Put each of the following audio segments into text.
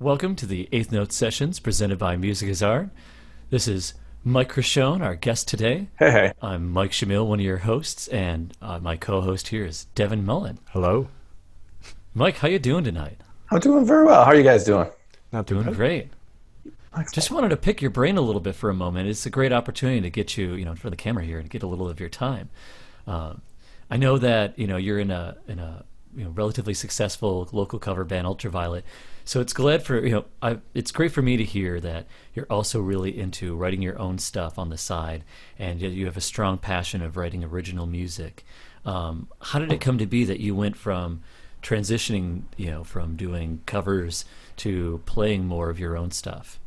Welcome to the Eighth Note Sessions presented by Music is Art. This is Mike Criscione, our guest today. Hey, hey. I'm Mike Shamil, one of your hosts, and my co-host here is Devin Mullen. Hello. Mike, how you doing tonight? I'm doing very well. How are you guys doing? Not Doing great. Excellent. Just wanted to pick your brain a little bit for a moment. It's a great opportunity to get you, in front of the camera here and get a little of your time. I know that you're in a relatively successful local cover band, Ultraviolet. So it's it's great for me to hear that you're also really into writing your own stuff on the side, and you have a strong passion of writing original music. How did it come to be that you went from transitioning, from doing covers to playing more of your own stuff?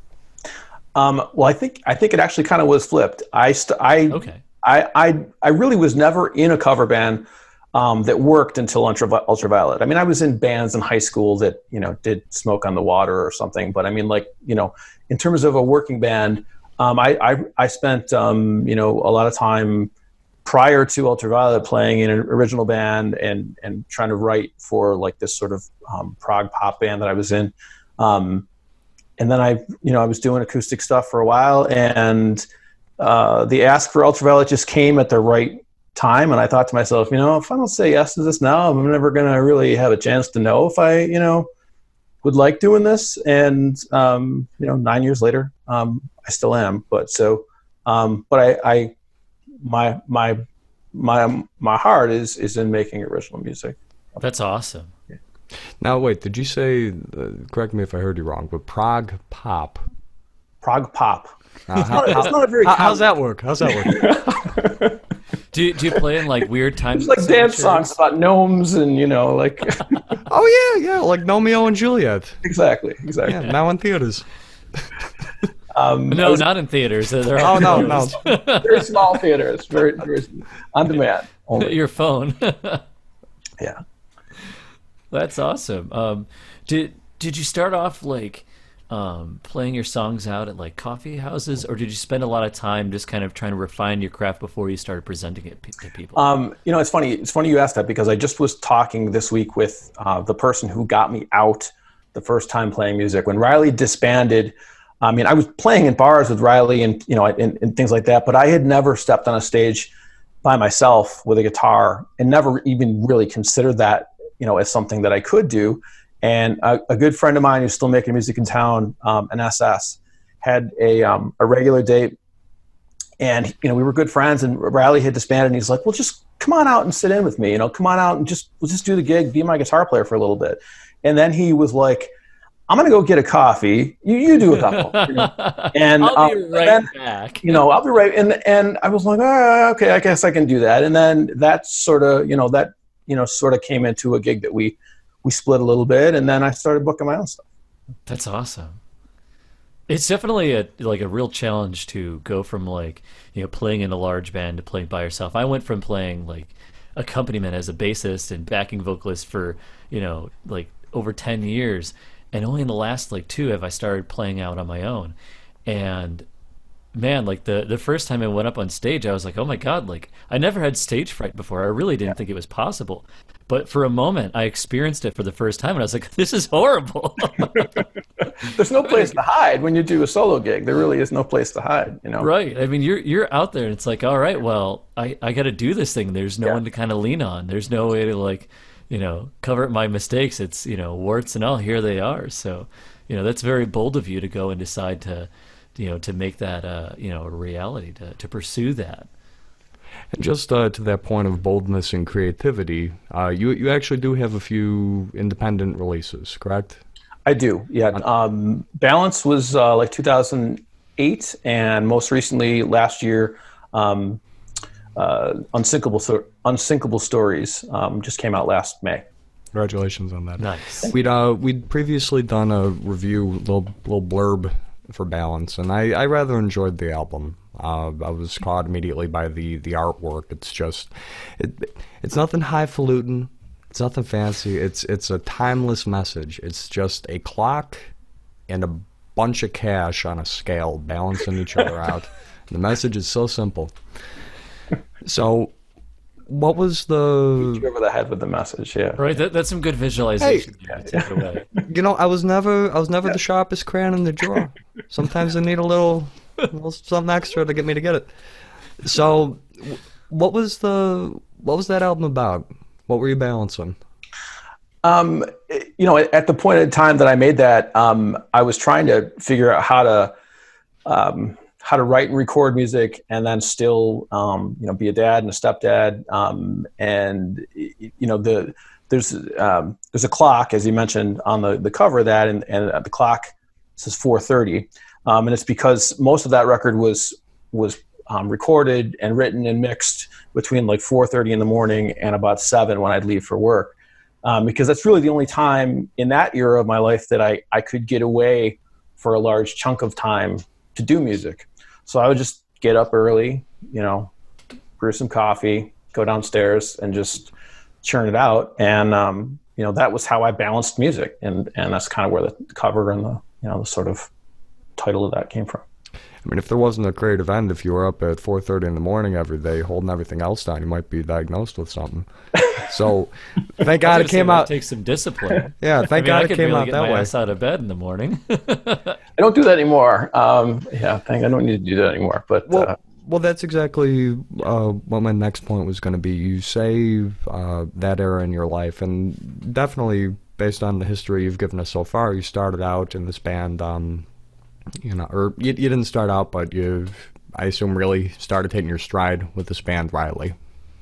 Well, I think it actually kind of was flipped. Okay. I really was never in a cover band that worked until Ultraviolet. I mean, I was in bands in high school that, did Smoke on the Water or something. But I mean, in terms of a working band, I spent, a lot of time prior to Ultraviolet playing in an original band and trying to write for like this sort of prog pop band that I was in. And then I was doing acoustic stuff for a while, and the ask for Ultraviolet just came at the right time, and I thought to myself, if I don't say yes to this now, I'm never going to really have a chance to know if I, would like doing this. And 9 years later, I still am. But my heart is in making original music. That's awesome. Now, wait, did you say, correct me if I heard you wrong, but prog pop? Prog pop. It's not a very how's that work? Do you play in like weird times? It's like dance songs about gnomes and like. Oh yeah, like Romeo and Juliet. Exactly. Yeah, now in theaters. No, not in theaters. They're all no. Very small theaters, very, very on demand. Only. Your phone. Yeah. That's awesome. Did you start off like playing your songs out at like coffee houses, or did you spend a lot of time just kind of trying to refine your craft before you started presenting it to people? It's funny. It's funny you asked that, because I just was talking this week with the person who got me out the first time playing music. When Riley disbanded, I mean, I was playing in bars with Riley and and things like that, but I had never stepped on a stage by myself with a guitar, and never even really considered that as something that I could do. And a good friend of mine who's still making music in town, an SS, had a regular date, and we were good friends. And Riley had disbanded, and he's like, "Well, just come on out and sit in with me. Come on out and we'll just do the gig. Be my guitar player for a little bit." And then he was like, "I'm gonna go get a coffee. You do a couple." And I'll be right back. I'll be right. And I was like, "Oh, okay, I guess I can do that." And then that sort of came into a gig that we split a little bit, and then I started booking my own stuff. That's awesome. It's definitely a real challenge to go from playing in a large band to playing by yourself. I went from playing like accompaniment as a bassist and backing vocalist for over 10 years, and only in the last 2 have I started playing out on my own. And man, the first time I went up on stage, I was like, oh my God, I never had stage fright before. I really didn't think it was possible. But for a moment, I experienced it for the first time, and I was like, this is horrible. There's no place to hide when you do a solo gig. There really is no place to hide, Right. I mean, you're out there, and it's like, all right, well, I got to do this thing. There's no one to kind of lean on. There's no way to cover up my mistakes. It's, warts and all, here they are. So, that's very bold of you to go and decide to make that, a reality, to pursue that. And just to that point of boldness and creativity, you actually do have a few independent releases, correct? I do, yeah. Balance was 2008, and most recently last year, Unsinkable Stories just came out last May. Congratulations on that. Nice. We'd previously done a review, little blurb for Balance, and I rather enjoyed the album. I was caught immediately by the artwork. It's just, it's nothing highfalutin. It's nothing fancy. It's a timeless message. It's just a clock and a bunch of cash on a scale balancing each other out. The message is so simple. So what was Beat the? you over the head with the message. Yeah. Right, that's some good visualization. There. Take it away. I was never the sharpest crayon in the drawer. Sometimes I need a little something extra to get me to get it. So, what was that album about? What were you balancing? At the point in time that I made that, I was trying to figure out how to write and record music, and then still, be a dad and a stepdad. There's a clock, as you mentioned on the cover of that, and the clock says 4:30, and it's because most of that record was recorded and written and mixed between like 4:30 in the morning and about 7 when I'd leave for work. Because that's really the only time in that era of my life that I could get away for a large chunk of time to do music. So I would just get up early, brew some coffee, go downstairs and just churn it out. And, that was how I balanced music. And that's kind of where the cover and the sort of title of that came from. I mean, if there wasn't a creative end, if you were up at 4:30 in the morning every day holding everything else down, you might be diagnosed with something. So, thank God it came out. It takes some discipline. Yeah, thank God it came out that way. I ass out of bed in the morning. I don't do that anymore. I don't need to do that anymore. But well, that's exactly what my next point was going to be. You say that era in your life, and definitely based on the history you've given us so far, you started out in this band. Or you didn't start out, but I assume, really started taking your stride with this band, Riley.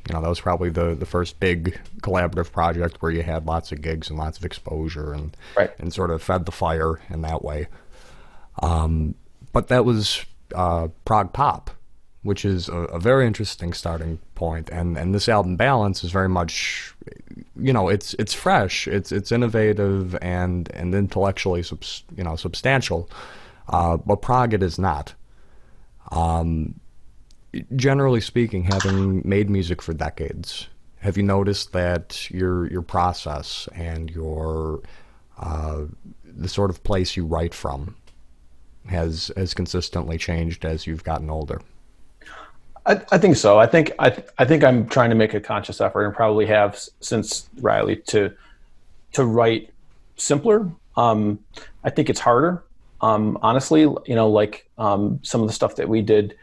That was probably the first big collaborative project where you had lots of gigs and lots of exposure and right. and sort of fed the fire in that way. But that was prog pop, which is a very interesting starting point. And this album, Balance, is very much, it's fresh, it's innovative and intellectually substantial. But prog it is not. Generally speaking, having made music for decades, have you noticed that your process and the sort of place you write from has consistently changed as you've gotten older? I think so. I think I'm trying to make a conscious effort, and probably have since Riley, to write simpler. I think it's harder. Honestly, some of the stuff that we did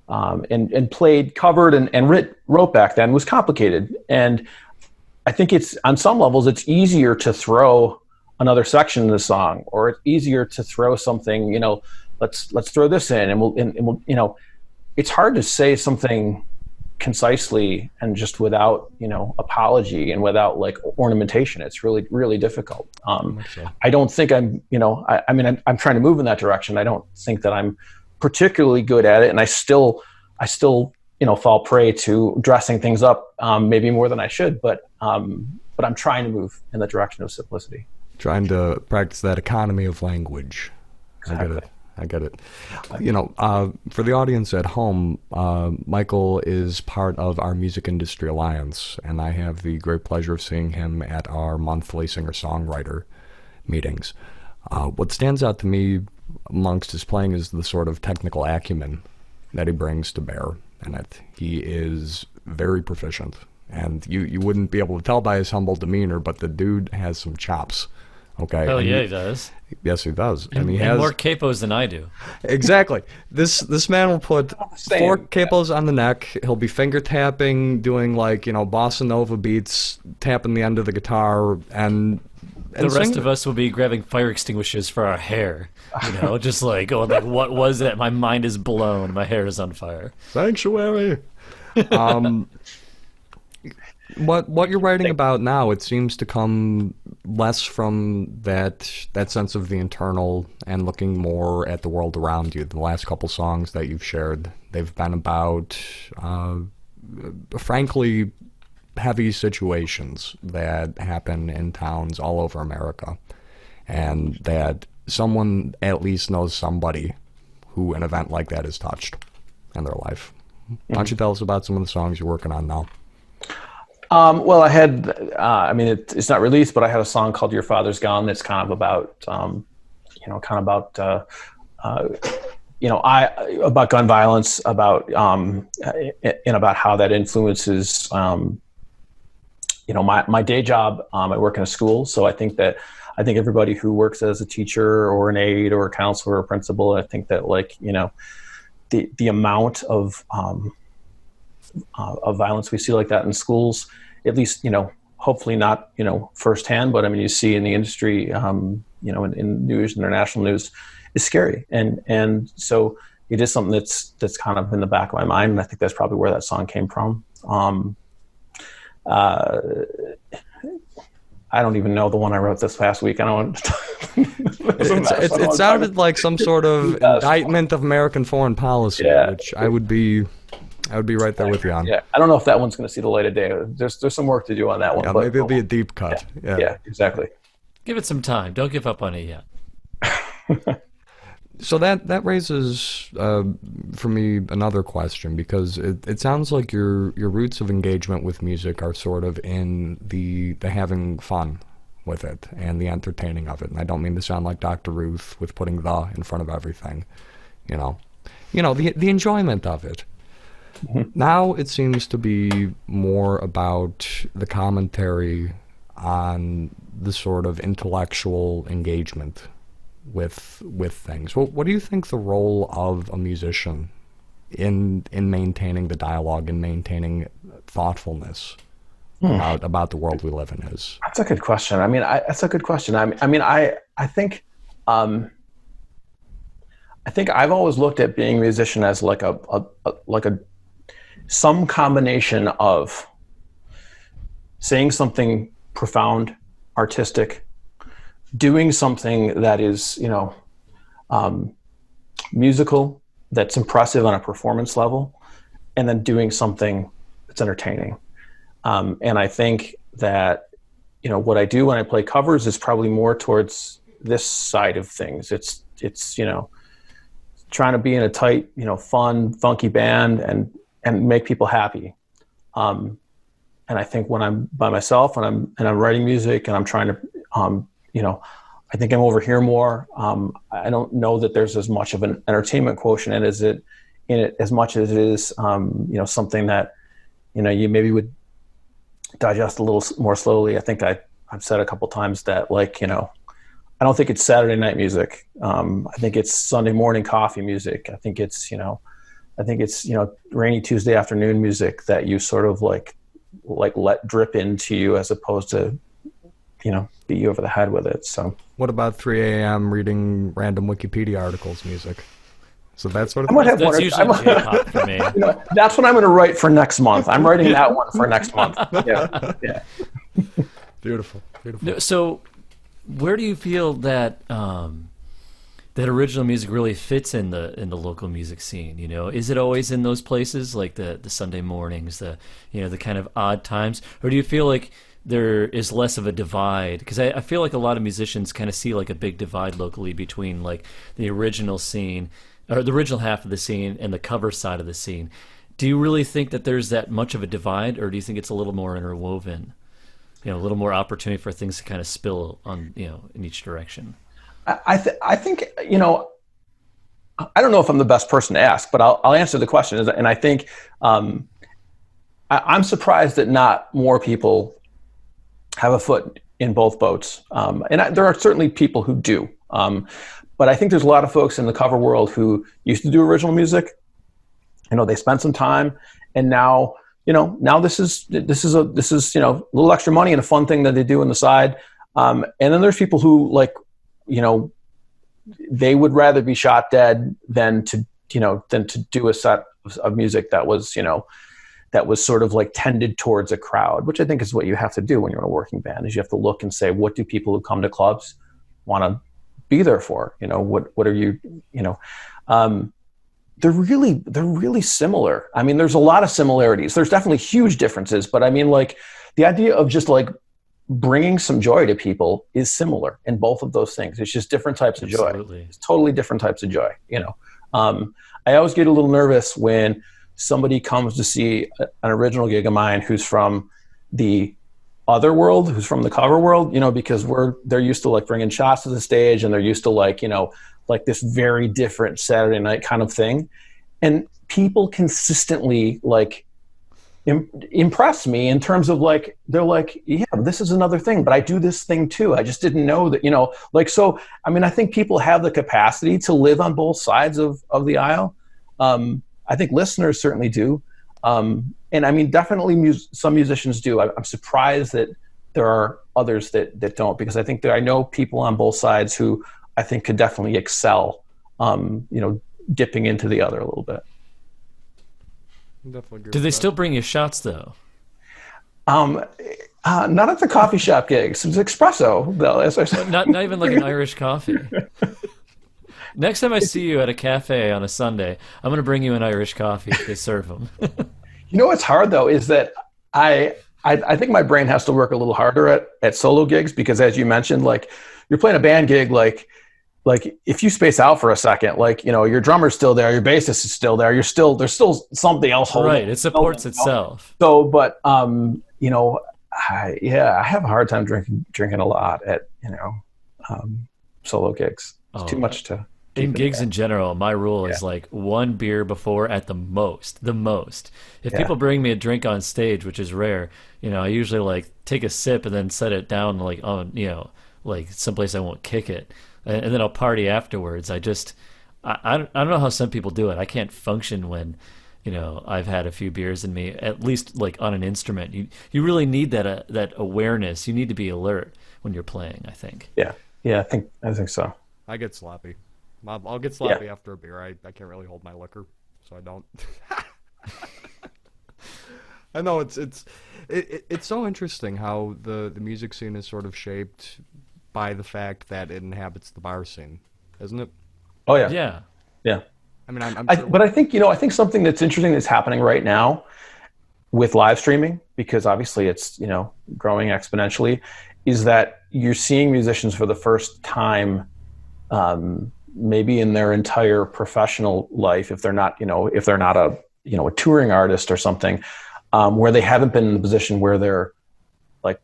and played, covered, and wrote back then was complicated. And I think it's, on some levels, it's easier to throw another section in the song, or it's easier to throw something, let's throw this in, and we'll it's hard to say something concisely and just without, apology and without like ornamentation. It's really, really difficult. I don't think I'm trying to move in that direction. I don't think that I'm particularly good at it. And I still, fall prey to dressing things up, maybe more than I should, but I'm trying to move in the direction of simplicity. Trying to practice that economy of language. Exactly. I get it. For the audience at home, Michael is part of our Music Industry Alliance, and I have the great pleasure of seeing him at our monthly singer-songwriter meetings. What stands out to me amongst his playing is the sort of technical acumen that he brings to bear, and that he is very proficient. And you wouldn't be able to tell by his humble demeanor, but the dude has some chops. Okay. Oh, yeah, he does. Yes, he does. And he has more capos than I do. Exactly. This man will put 4 capos on the neck. He'll be finger tapping, doing bossa nova beats, tapping the end of the guitar, and the rest of us will be grabbing fire extinguishers for our hair. Just going like, what was that? My mind is blown. My hair is on fire. Sanctuary. What you're writing about now, it seems to come less from that sense of the internal and looking more at the world around you. The last couple songs that you've shared, they've been about, frankly, heavy situations that happen in towns all over America, and that someone at least knows somebody who an event like that has touched in their life. Why don't you tell us about some of the songs you're working on now? Well, I had, it's not released, but I had a song called "Your Father's Gone" that's kind of about, I about gun violence, about and about how that influences my day job. I work in a school, so I think everybody who works as a teacher or an aide or a counselor or a principal, I think that the amount of violence we see like that in schools, at least hopefully not firsthand, but I mean you see in the industry, in news, international news, is scary, and so it is something that's kind of in the back of my mind, and I think that's probably where that song came from. I don't even know the one I wrote this past week. I don't want to it sounded like some sort of indictment of American foreign policy, which I would be right there with you on. Yeah, I don't know if that one's going to see the light of day. There's some work to do on that one. Yeah, but maybe it'll be a deep cut. Yeah, exactly. Give it some time. Don't give up on it yet. So that raises for me another question, because it sounds like your roots of engagement with music are sort of in the having fun with it and the entertaining of it. And I don't mean to sound like Dr. Ruth with putting the in front of everything, the enjoyment of it. Mm-hmm. Now it seems to be more about the commentary on the sort of intellectual engagement with things. Well, what do you think the role of a musician in maintaining the dialogue and maintaining thoughtfulness about the world we live in is? That's a good question. I mean, that's a good question. I think I've always looked at being a musician as like some combination of saying something profound, artistic, doing something that is, musical, that's impressive on a performance level, and then doing something that's entertaining. And I think that, what I do when I play covers is probably more towards this side of things. It's trying to be in a tight, fun, funky band and make people happy. And I think when I'm by myself and I'm writing music and I'm trying to, I think I'm over here more. I don't know that there's as much of an entertainment quotient in it as much as it is, something that, you maybe would digest a little more slowly. I think I've said a couple times that, I don't think it's Saturday night music. I think it's Sunday morning coffee music. I think it's, rainy Tuesday afternoon music that you sort of like let drip into you as opposed to, beat you over the head with it. So what about 3 a.m. reading random Wikipedia articles music? So that sort of thing? That's usually J-pop for me. That's what I'm going to write for next month. I'm writing that one for next month. Yeah. Beautiful. So where do you feel that that original music really fits in the local music scene? Is it always in those places like the Sunday mornings, the kind of odd times, or do you feel like there is less of a divide? Because I feel like a lot of musicians kind of see like a big divide locally between like the original scene or the original half of the scene and the cover side of the scene. Do you really think that there's that much of a divide, or do you think it's a little more interwoven? A little more opportunity for things to kind of spill on, in each direction. I think, I don't know if I'm the best person to ask, but I'll answer the question. And I think I'm surprised that not more people have a foot in both boats. And there are certainly people who do. But I think there's a lot of folks in the cover world who used to do original music. They spent some time, and now, now this is a little extra money and a fun thing that they do on the side. And then there's people who they would rather be shot dead than to do a set of music that was sort of like tended towards a crowd, which I think is what you have to do when you're in a working band, is you have to look and say, what do people who come to clubs want to be there for? What are you, they're really similar. I mean, there's a lot of similarities. There's definitely huge differences, but I mean, like, the idea of just like bringing some joy to people is similar in both of those things. It's just different types of joy. It's totally different types of joy. I always get a little nervous when somebody comes to see an original gig of mine who's from the other world, who's from the cover world, because they're used to like bringing shots to the stage, and they're used to like, like this very different Saturday night kind of thing. And people consistently like impress me in terms of like, they're like, yeah, this is another thing, but I do this thing too. I just didn't know that, like, so, I mean, I think people have the capacity to live on both sides of the aisle. I think listeners certainly do. And I mean, definitely some musicians do. I'm surprised that there are others that don't, because I think that I know people on both sides who I think could definitely excel, dipping into the other a little bit. Do they still bring you shots though? Not at the coffee shop gigs. It's espresso though. As I said. Not even like an Irish coffee. Next time I see you at a cafe on a Sunday, I'm going to bring you an Irish coffee if they serve them. You know what's hard though is that I think my brain has to work a little harder at solo gigs, because as you mentioned, like you're playing a band gig, like if you space out for a second, like, your drummer's still there, your bassist is still there, there's still something else holding. Right, it supports itself. So, but I have a hard time drinking a lot at solo gigs. It's too much to. In gigs in general, my rule is like one beer before at the most. If people bring me a drink on stage, which is rare, I usually like take a sip and then set it down like on, like someplace I won't kick it. And then I'll party afterwards. I don't know how some people do it. I can't function when, I've had a few beers in me, at least like on an instrument. You really need that awareness. You need to be alert when you're playing, I think. Yeah, I think so. I get sloppy. I'll get sloppy after a beer. I can't really hold my liquor, so I don't. I know it's so interesting how the music scene is sort of shaped by the fact that it inhabits the bar scene, isn't it? Oh yeah. Yeah. I mean, but I think something that's interesting that's happening right now with live streaming, because obviously it's growing exponentially, is that you're seeing musicians for the first time, maybe in their entire professional life, if they're not a touring artist or something, where they haven't been in the position where they're like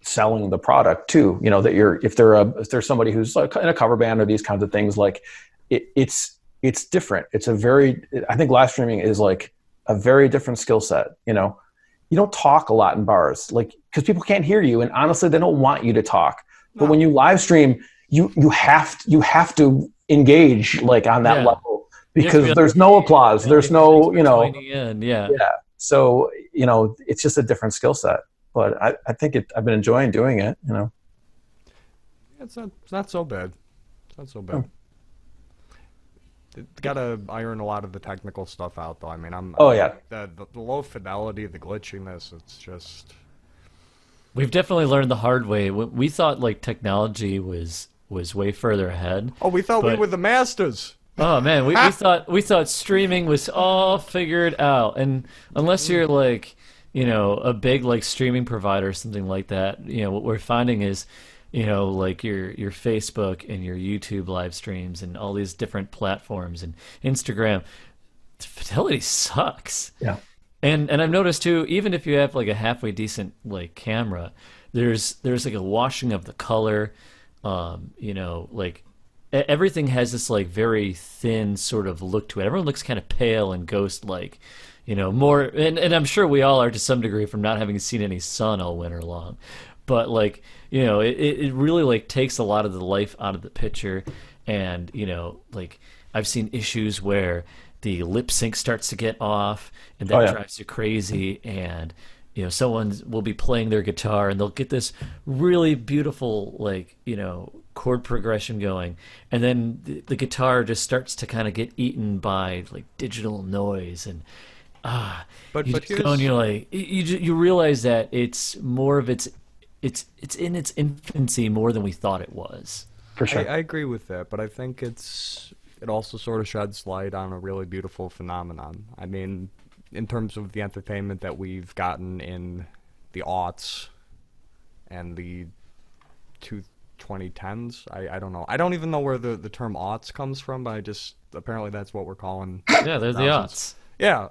selling the product too. If there's somebody who's like in a cover band or these kinds of things, like it's different. I think live streaming is like a very different skill set. You don't talk a lot in bars, like, because people can't hear you, and honestly, they don't want you to talk. But when you live stream, you have to engage like on that level, because there's no applause, there's no so it's just a different skill set. But I think I've been enjoying doing it. It's not so bad. It's not so bad. Got to iron a lot of the technical stuff out, though. I mean, the low fidelity, the glitchiness. It's just. We've definitely learned the hard way. We thought like technology was way further ahead. Oh, we thought we were the masters. Oh man, we thought streaming was all figured out, and unless you're like a big like streaming provider or something like that, what we're finding is like your Facebook and your YouTube live streams and all these different platforms and Instagram, the fidelity sucks. Yeah. And I've noticed too, even if you have like a halfway decent like camera, there's like a washing of the color, like everything has this like very thin sort of look to it. Everyone looks kind of pale and ghost-like, more, and I'm sure we all are to some degree from not having seen any sun all winter long. But like, it really like takes a lot of the life out of the picture, and like I've seen issues where the lip sync starts to get off, and that drives you crazy. And someone will be playing their guitar, and they'll get this really beautiful like chord progression going, and then the guitar just starts to kind of get eaten by like digital noise, and but you just go and you're like you realize that it's more of it's in its infancy more than we thought it was. For sure. I agree with that, but I think it also sort of sheds light on a really beautiful phenomenon. I mean, in terms of the entertainment that we've gotten in the aughts and the 2010s, I don't know. I don't even know where the term aughts comes from, but apparently that's what we're calling. Yeah, they're the aughts. Yeah.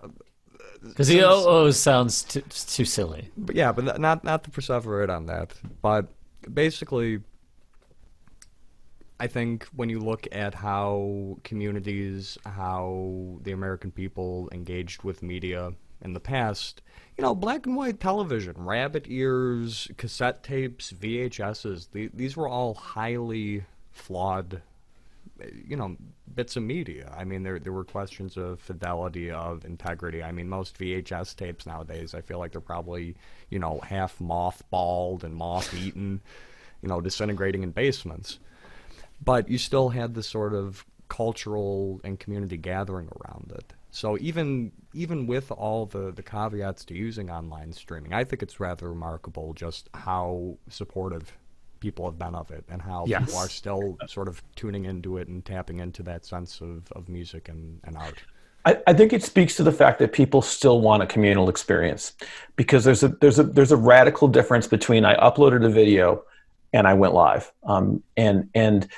Because the OO sounds too silly. But yeah, but not to perseverate on that. But basically, I think when you look at how communities, how the American people engaged with media in the past, black and white television, rabbit ears, cassette tapes, VHSs, these were all highly flawed, bits of media. I mean, there were questions of fidelity, of integrity. I mean, most VHS tapes nowadays, I feel like they're probably, half mothballed and moth-eaten, disintegrating in basements. But you still had this sort of cultural and community gathering around it. So even with all the caveats to using online streaming, I think it's rather remarkable just how supportive people have been of it, and how Yes. people are still sort of tuning into it and tapping into that sense of music and art. I think it speaks to the fact that people still want a communal experience, because there's a radical difference between I uploaded a video and I went live, and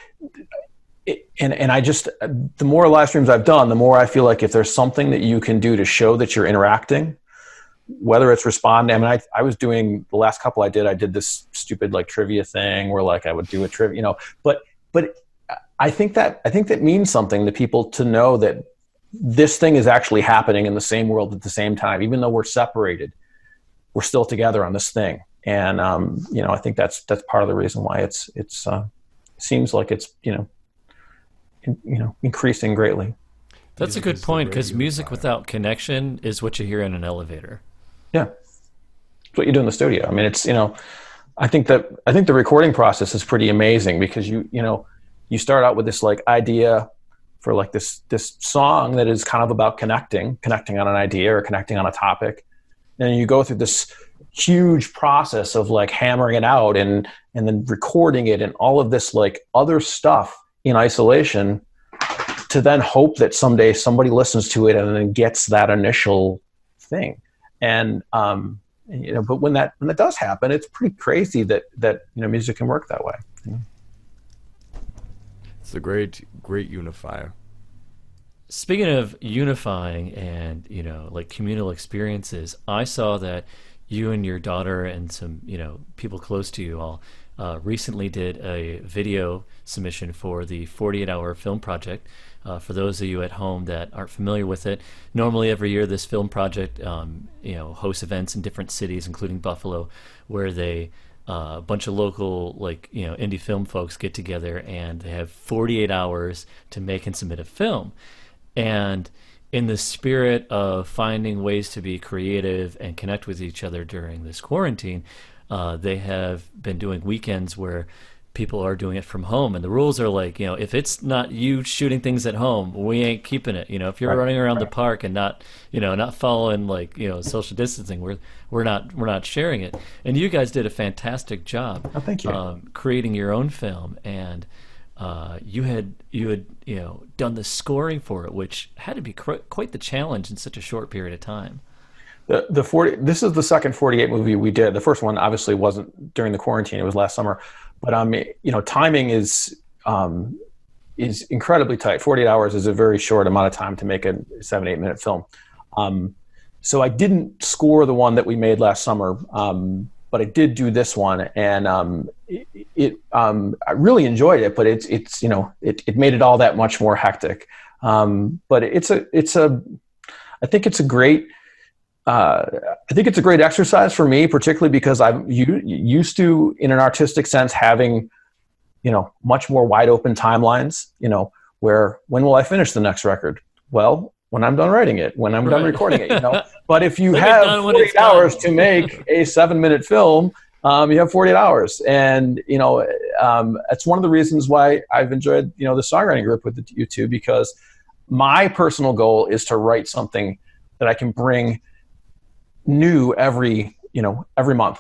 I just, the more live streams I've done, the more I feel like if there's something that you can do to show that you're interacting, whether it's responding. I mean, I was doing the last couple I did this stupid like trivia thing where like I would do a trivia, but I think that means something to people to know that this thing is actually happening in the same world at the same time. Even though we're separated, we're still together on this thing. And, I think that's part of the reason why it's seems like it's, increasing greatly. That's a good point, because music without connection is what you hear in an elevator. Yeah. It's what you do in the studio. I mean, it's, I think the recording process is pretty amazing, because you start out with this like idea for like this song that is kind of about connecting on an idea or connecting on a topic. And you go through this huge process of like hammering it out and then recording it and all of this like other stuff in isolation, to then hope that someday somebody listens to it and then gets that initial thing. And, but when that does happen, it's pretty crazy that music can work that way. It's a great unifier. Speaking of unifying and, like communal experiences, I saw that you and your daughter and some, people close to you all recently did a video submission for the 48-hour film project. For those of you at home that aren't familiar with it, normally every year this film project, hosts events in different cities, including Buffalo, where they a bunch of local indie film folks get together and they have 48 hours to make and submit a film. And in the spirit of finding ways to be creative and connect with each other during this quarantine, they have been doing weekends where people are doing it from home. And the rules are like, if it's not you shooting things at home, we ain't keeping it. If you're running around the park and not following social distancing, we're not sharing it. And you guys did a fantastic job. Oh, thank you. Creating your own film, and you had done the scoring for it, which had to be quite the challenge in such a short period of time. This is the second 48 movie we did. The first one obviously wasn't during the quarantine; it was last summer. But timing is incredibly tight. 48 hours is a very short amount of time to make a 7-8 minute film. So I didn't score the one that we made last summer, but I did do this one, and I really enjoyed it. But it made it all that much more hectic. But I think it's a great. I think it's a great exercise for me, particularly because I'm used to, in an artistic sense, having, much more wide open timelines, where when will I finish the next record? Well, when I'm done writing it, when I'm done recording it, But if you have 48 hours to make a 7-minute film, you have 48 hours. And, it's one of the reasons why I've enjoyed, the songwriting group with you two, because my personal goal is to write something that I can bring new every month,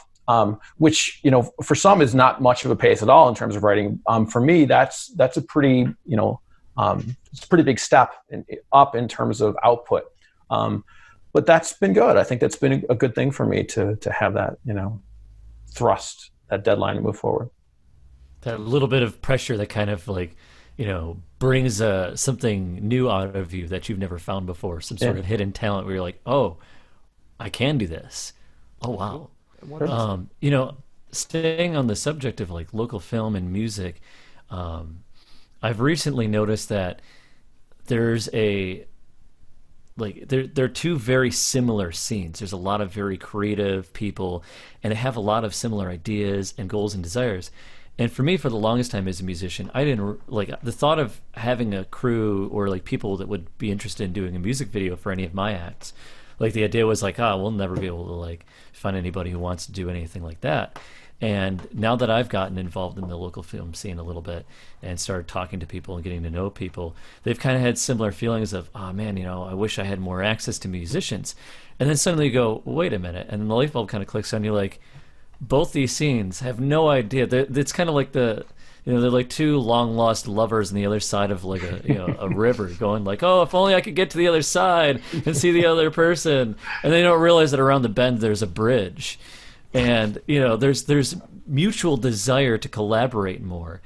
which for some is not much of a pace at all in terms of writing. For me, that's a pretty it's a pretty big step up in terms of output. But that's been good. I think that's been a good thing for me to have that thrust, that deadline to move forward. That little bit of pressure that kind of brings something new out of you that you've never found before, some sort of hidden talent where you're like, oh, I can do this. Oh, wow. Staying on the subject of local film and music, I've recently noticed that there's a like there are two very similar scenes. There's a lot of very creative people, and they have a lot of similar ideas and goals and desires. And for me, for the longest time as a musician, I didn't like the thought of having a crew or like people that would be interested in doing a music video for any of my acts. Like the idea was like, we'll never be able to like find anybody who wants to do anything like that. And now that I've gotten involved in the local film scene a little bit and started talking to people and getting to know people, they've kind of had similar feelings of, oh man, I wish I had more access to musicians. And then suddenly you go, wait a minute, and then the light bulb kind of clicks on you, like both these scenes have no idea. It's kind of like they're like two long lost lovers on the other side of like a river, going like, oh, if only I could get to the other side and see the other person, and they don't realize that around the bend there's a bridge. And there's mutual desire to collaborate more,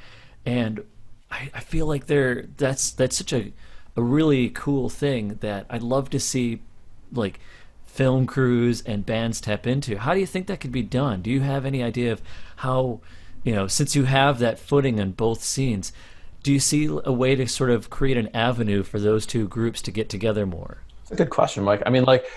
and I feel like that's such a really cool thing that I'd love to see like film crews and bands tap into. How do you think that could be done? Do you have any idea of how, since you have that footing in both scenes, do you see a way to sort of create an avenue for those two groups to get together more? It's a good question, Mike. I mean, like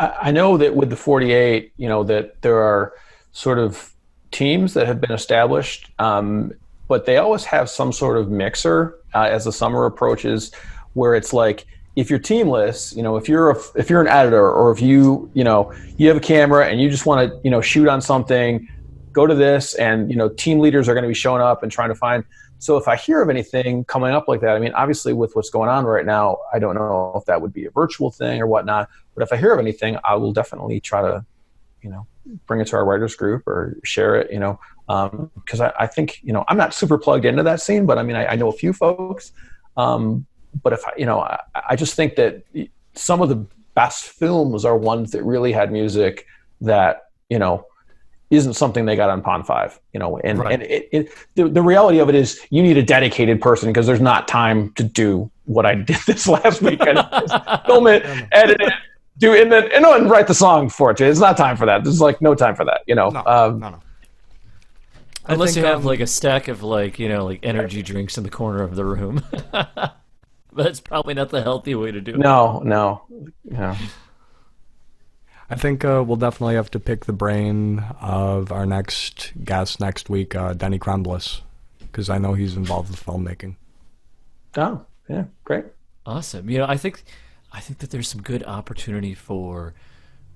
I know that with the 48, that there are sort of teams that have been established, but they always have some sort of mixer as the summer approaches, where it's like, if you're teamless, if you're an editor, or if you have a camera and you just want to shoot on something, go to this, and team leaders are going to be showing up and trying to find. So if I hear of anything coming up like that, I mean, obviously with what's going on right now, I don't know if that would be a virtual thing or whatnot. But if I hear of anything, I will definitely try to, bring it to our writers group or share it, because I think, I'm not super plugged into that scene, but I mean, I know a few folks. But if I just think that some of the best films are ones that really had music that, isn't something they got on Pond 5, and, right. and the reality of it is you need a dedicated person, because there's not time to do what I did this last weekend. Film it, edit it, and write the song for it. It's not time for that. There's like no time for that, No. Unless you have like a stack of like energy drinks in the corner of the room. That's probably not the healthy way to do it. No. Yeah. I think we'll definitely have to pick the brain of our next guest next week, Denny Kremblis, because I know he's involved with filmmaking. Oh, yeah, great. Awesome. I think that there's some good opportunity for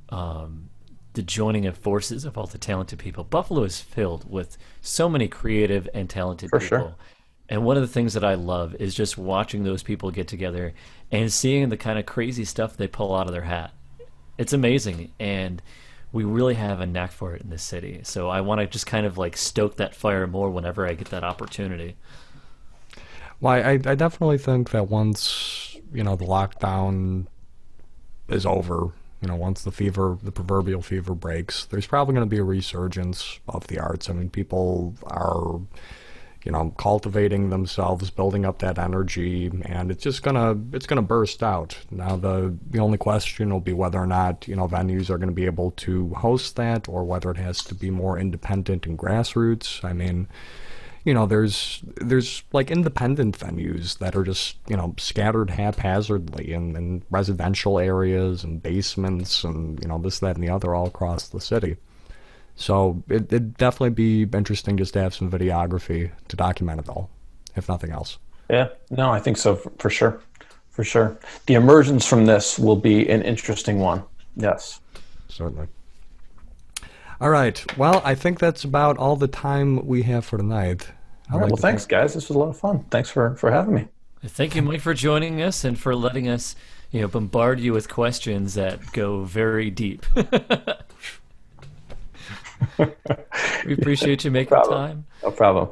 the joining of forces of all the talented people. Buffalo is filled with so many creative and talented For people. sure. And one of the things that I love is just watching those people get together and seeing the kind of crazy stuff they pull out of their hat. It's amazing, and we really have a knack for it in this city. So I want to just kind of like stoke that fire more whenever I get that opportunity. Well, I definitely think that once, the lockdown is over, once the proverbial fever breaks, there's probably going to be a resurgence of the arts. I mean, people are, cultivating themselves, building up that energy, and it's gonna burst out. Now the only question will be whether or not, venues are going to be able to host that, or whether it has to be more independent and grassroots. I mean, there's like independent venues that are just, scattered haphazardly in residential areas and basements and, this, that, and the other all across the city. So it'd definitely be interesting just to have some videography to document it all, if nothing else. Yeah, no, I think so, for sure. For sure. The emergence from this will be an interesting one. Yes. Certainly. All right. Well, I think that's about all the time we have for tonight. All right. Well, thanks, guys. This was a lot of fun. Thanks for having me. Thank you, Mike, for joining us and for letting us, bombard you with questions that go very deep. We appreciate you making time. No problem.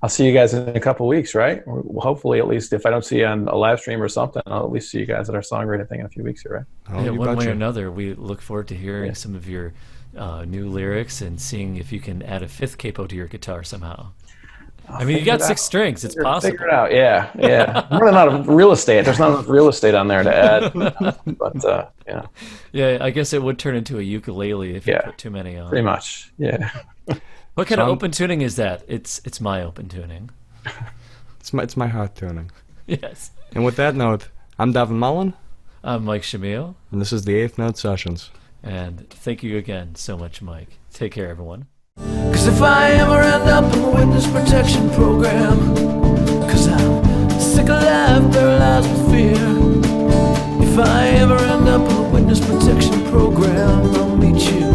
I'll see you guys in a couple of weeks, right? Hopefully, at least if I don't see you on a live stream or something, I'll at least see you guys at our songwriter thing in a few weeks here, right? Yeah, one way or another, we look forward to hearing some of your new lyrics and seeing if you can add a fifth capo to your guitar somehow. I mean, you got 6 strings. It's possible. Figure it out. Yeah. I'm running out of real estate. There's not enough real estate on there to add. But yeah. Yeah, I guess it would turn into a ukulele if you put too many on. Pretty much. Yeah. What kind of open tuning is that? It's my open tuning. It's my hot tuning. Yes. And with that note, I'm Devin Mullen. I'm Mike Criscione. And this is the Eighth Note Sessions. And thank you again so much, Mike. Take care, everyone. 'Cause if I ever end up in the witness protection program, 'cause I'm sick of life, paralyzed with fear. If I ever end up in the witness protection program, I'll meet you